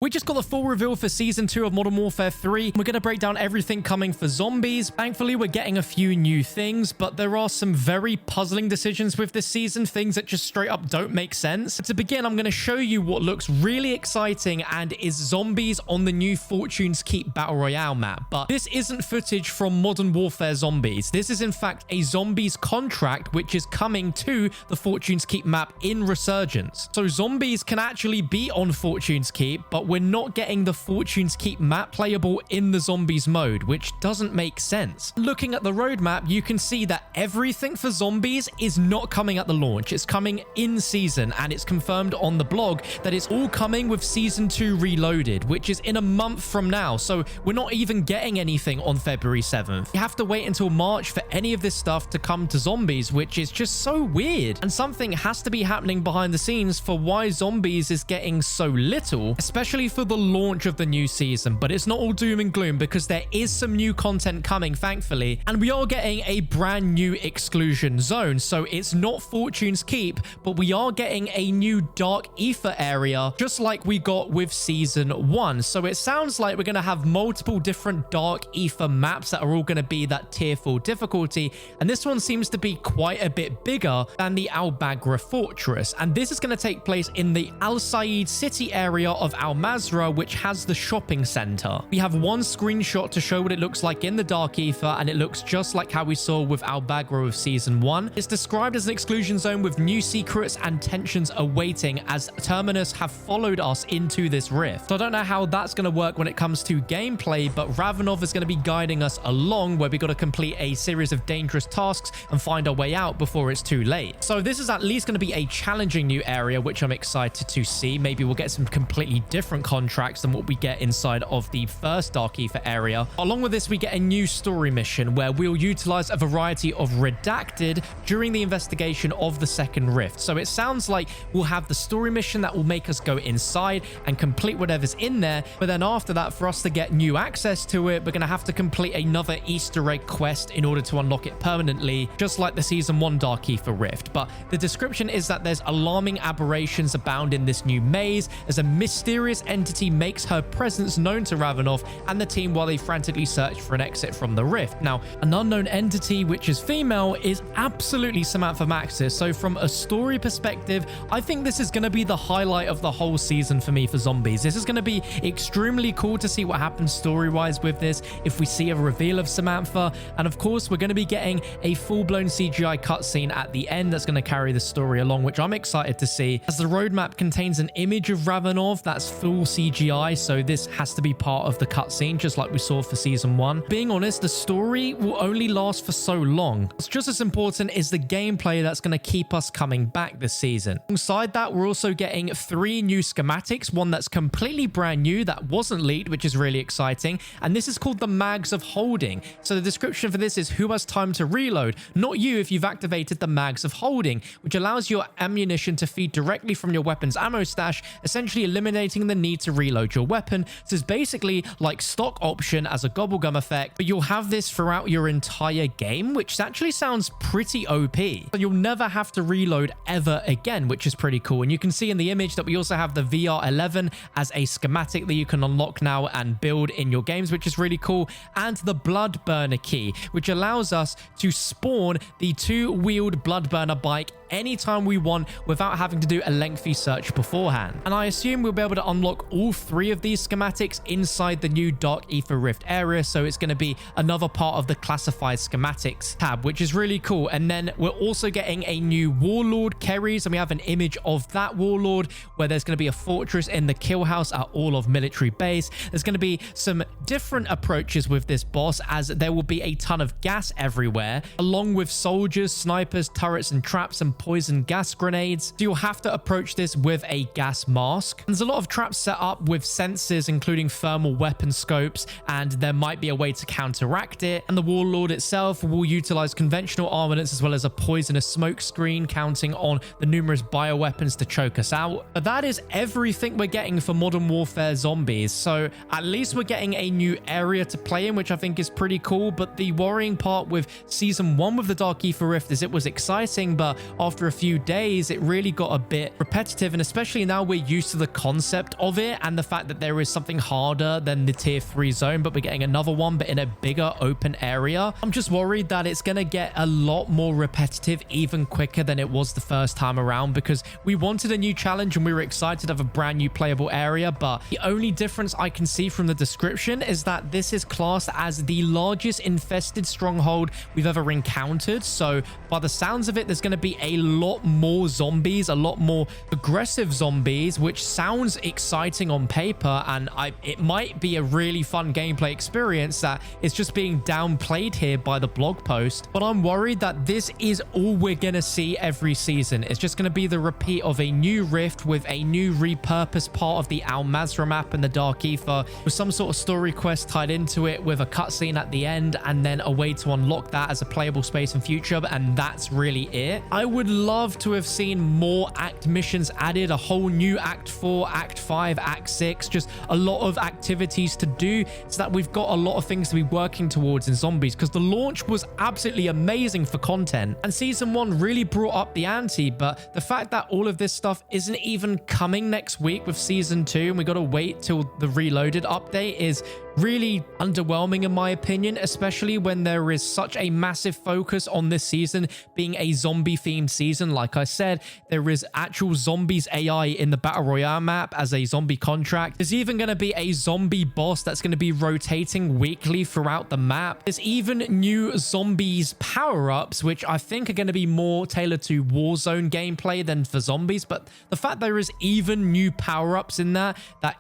We just got the full reveal for Season 2 of Modern Warfare 3. We're going to break down everything coming for zombies. Thankfully, we're getting a few new things, but there are some very puzzling decisions with this season, things that just straight up don't make sense. To begin, I'm going to show you what looks really exciting and is zombies on the new Fortune's Keep Battle Royale map. But this isn't footage from Modern Warfare Zombies. This is in fact a zombies contract which is coming to the Fortune's Keep map in Resurgence. So zombies can actually be on Fortune's Keep, but we're not getting the Fortune's Keep map playable in the zombies mode, which doesn't make sense. Looking at the roadmap, you can see that everything for zombies is not coming at the launch. It's coming in season, and it's confirmed on the blog that it's all coming with Season 2 Reloaded, which is in a month from now. So we're not even getting anything on February 7th. You have to wait until March for any of this stuff to come to zombies, which is just so weird. And something has to be happening behind the scenes for why zombies is getting so little, especially for the launch of the new season. But it's not all doom and gloom, because there is some new content coming, thankfully, and we are getting a brand new Exclusion Zone. So it's not Fortune's Keep, but we are getting a new Dark Aether area, just like we got with Season 1. So it sounds like we're going to have multiple different Dark Aether maps that are all going to be that tier 4 difficulty, and this one seems to be quite a bit bigger than the Al-Bagra Fortress, and this is going to take place in the Al Said city area of Al-Mazrah, which has the shopping center. We have one screenshot to show what it looks like in the Dark Aether, and it looks just like how we saw with Al-Bagra of Season 1. It's described as an exclusion zone with new secrets and tensions awaiting, as Terminus have followed us into this rift. So I don't know how that's going to work when it comes to gameplay, but Ravenov is going to be guiding us along, where we got to complete a series of dangerous tasks and find our way out before it's too late. So this is at least going to be a challenging new area, which I'm excited to see. Maybe we'll get some completely different contracts than what we get inside of the first Dark Aether area. Along with this, we get a new story mission where we'll utilize a variety of redacted during the investigation of the second rift. So it sounds like we'll have the story mission that will make us go inside and complete whatever's in there, but then after that, for us to get new access to it, we're going to have to complete another Easter egg quest in order to unlock it permanently, just like the Season 1 Dark Aether rift. But the description is that there's alarming aberrations abound in this new maze, as a mysterious entity makes her presence known to Ravenov and the team while they frantically search for an exit from the rift. Now, an unknown entity, which is female, is absolutely Samantha Maxis. So from a story perspective, I think this is going to be the highlight of the whole season for me for zombies. This is going to be extremely cool to see what happens story-wise with this, if we see a reveal of Samantha. And of course, we're going to be getting a full-blown CGI cutscene at the end that's going to carry the story along, which I'm excited to see, as the roadmap contains an image of Ravenov that's full CGI, so this has to be part of the cutscene, just like we saw for Season 1. Being honest, the story will only last for so long. What's just as important is the gameplay that's going to keep us coming back this season. Alongside that, we're also getting 3 new schematics, one that's completely brand new that wasn't leaked, which is really exciting, and this is called the Mags of Holding. So the description for this is who has time to reload, not you if you've activated the Mags of Holding, which allows your ammunition to feed directly from your weapon's ammo stash, essentially eliminating the need to reload your weapon. So it's basically like stock option as a gobblegum effect, but you'll have this throughout your entire game, which actually sounds pretty OP. So you'll never have to reload ever again, which is pretty cool. And you can see in the image that we also have the VR11 as a schematic that you can unlock now and build in your games, which is really cool, and the blood burner key, which allows us to spawn the 2-wheeled blood burner bike anytime we want without having to do a lengthy search beforehand. And I assume we'll be able to unlock all 3 of these schematics inside the new Dark Aether Rift area, so it's going to be another part of the Classified Schematics tab, which is really cool. And then we're also getting a new Warlord carries, and we have an image of that Warlord where there's going to be a fortress in the kill house at all of military base. There's going to be some different approaches with this boss, as there will be a ton of gas everywhere, along with soldiers, snipers, turrets, and traps, and poison gas grenades. So you'll have to approach this with a gas mask. There's a lot of traps set up with sensors, including thermal weapon scopes, and there might be a way to counteract it. And the Warlord itself will utilize conventional armaments as well as a poisonous smoke screen, counting on the numerous bioweapons to choke us out. But that is everything we're getting for Modern Warfare Zombies. So at least we're getting a new area to play in, which I think is pretty cool. But the worrying part with Season 1 with the Dark Aether Rift is it was exciting, but after a few days, it really got a bit repetitive, and especially now we're used to the concept of of it and the fact that there is something harder than the tier 3 zone, but we're getting another one, but in a bigger open area. I'm just worried that it's going to get a lot more repetitive even quicker than it was the first time around, because we wanted a new challenge and we were excited to have a brand new playable area. But the only difference I can see from the description is that this is classed as the largest infested stronghold we've ever encountered. So by the sounds of it, there's going to be a lot more zombies, a lot more aggressive zombies, which sounds exciting on paper, and it might be a really fun gameplay experience that is just being downplayed here by the blog post. But I'm worried that this is all we're going to see every season. It's just going to be the repeat of a new rift with a new repurposed part of the Al-Mazrah map and the Dark Aether, with some sort of story quest tied into it, with a cutscene at the end, and then a way to unlock that as a playable space in future, and that's really it. I would love to have seen more act missions added, a whole new Act 4, Act 5, Act 6, just a lot of activities to do so that we've got a lot of things to be working towards in Zombies, because the launch was absolutely amazing for content and season 1 really brought up the ante. But the fact that all of this stuff isn't even coming next week with season 2 and we got to wait till the Reloaded update is really underwhelming in my opinion, especially when there is such a massive focus on this season being a zombie themed season. Like I said, there is actual zombies AI in the battle royale map as a zombie contract. There's even going to be a zombie boss that's going to be rotating weekly throughout the map. There's even new zombies power-ups, which I think are going to be more tailored to Warzone gameplay than for zombies. But the fact there is even new power-ups in that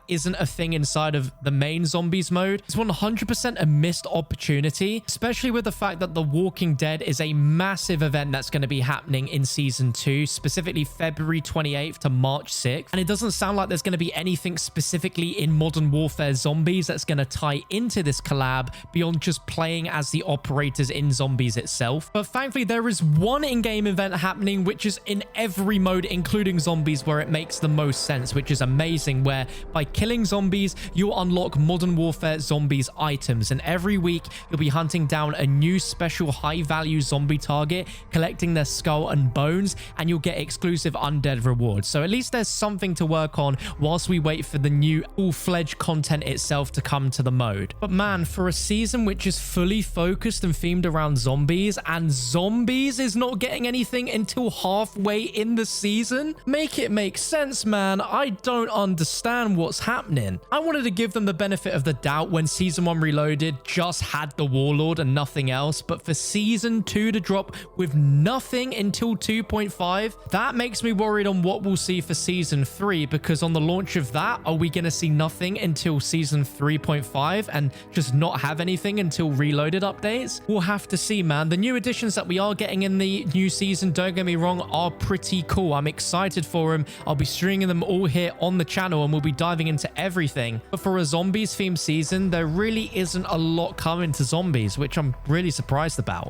isn't a thing inside of the main zombies mode is 100% a missed opportunity, especially with the fact that The Walking Dead is a massive event that's going to be happening in season 2, specifically February 28th to March 6th. And it doesn't sound like there's going to be anything specifically in Modern Warfare Zombies that's going to tie into this collab beyond just playing as the operators in Zombies itself. But thankfully, there is one in-game event happening which is in every mode, including Zombies, where it makes the most sense, which is amazing, where by killing zombies, you'll unlock Modern Warfare Zombies items, and every week you'll be hunting down a new special high-value zombie target, collecting their skull and bones, and you'll get exclusive undead rewards. So at least there's something to work on whilst we wait for the new full-fledged content itself to come to the mode. But man, for a season which is fully focused and themed around zombies, and zombies is not getting anything until halfway in the season, make it make sense, man. I don't understand what's happening. I wanted to give them the benefit of the doubt when season 1 Reloaded just had the Warlord and nothing else, but for season 2 to drop with nothing until 2.5, that makes me worried on what we'll see for season 3, because on the launch of that, are we going to see nothing until season 3.5 and just not have anything until Reloaded updates? We'll have to see, man. The new additions that we are getting in the new season, don't get me wrong, are pretty cool. I'm excited for them. I'll be streaming them all here on the channel and we'll be diving into everything. But for a zombies themed season, there really isn't a lot coming to Zombies, which I'm really surprised about.